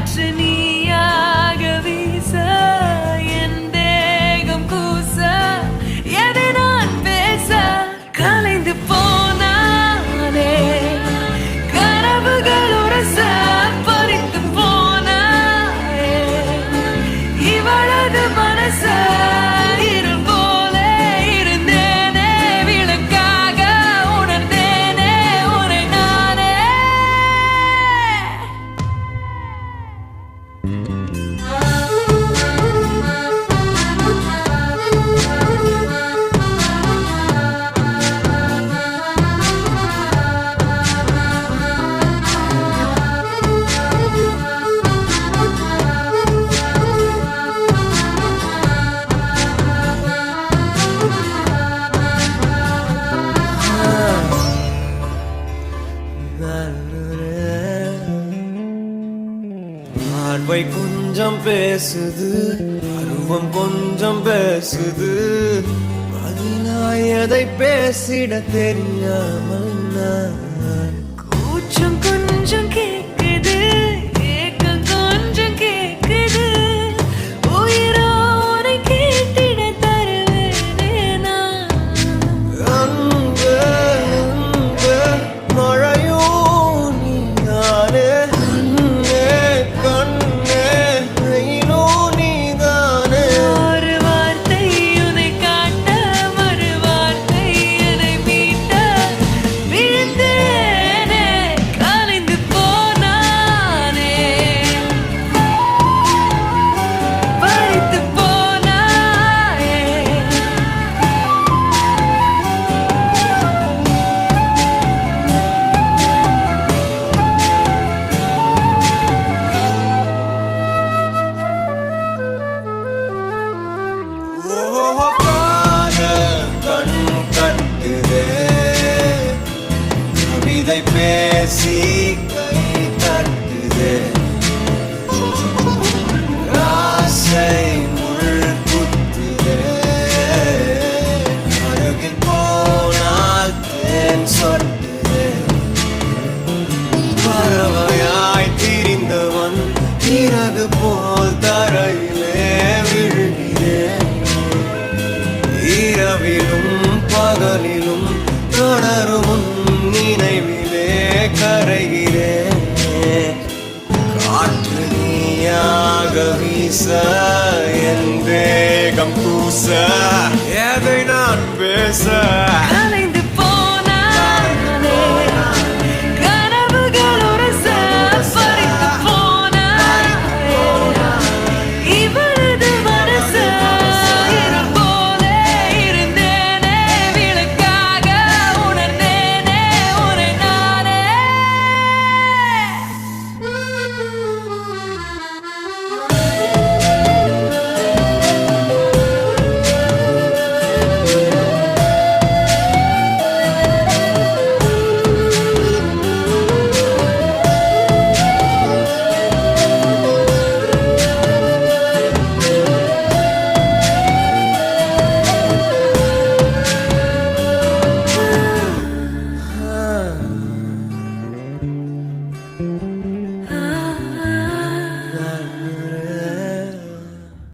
காற்று நீயாக வீச என் தேகம் கூச எதை நான் பேச கலைந்து போனானே கனவுகள் உரச பறித்து போனாயே இவளது மனச இருள் போல இருந்தேனே விளக்காக உணர்ந்தேனே உன்னை நானே பார்வை கொஞ்சம் பேசுது, அருவம் கொஞ்சம் பேசுது, பதினாய் எதை பேசிட தெரியாமல் நான் கூச்சம் கொஞ்சம் கேக்குது ஏக்கம் கொஞ்சம் கேக்குது உயிரோட கேட்டிட தருவேனே நான் அன்பு அன்பு மழையோ நீதானே, கண்ணே கண்ணே வெயிலோ நீதானே. ஒரு வார்த்தை உன்னை காட்ட மறு வார்த்தை என்னை மீட்ட விழுந்தேனே கலைந்து போனானே பறித்து போனாயே ஓ காதல் கண் கட்டுதே, கவிதை பேசி கை தட்டுதே, ஆசை முள் குத்துதே, அருகில் போனால் தேன் சொட்டுதே, பறவையாய் திரிந்தவன் இறகு போல் தரையிலே விழுகிறேன், இரவிலும் பகலிலும் தொடரும் உன் நினைவிலே கரைகிறேன், காற்று நீயாக வீச என் தேகம் கூச எதை நான் பேச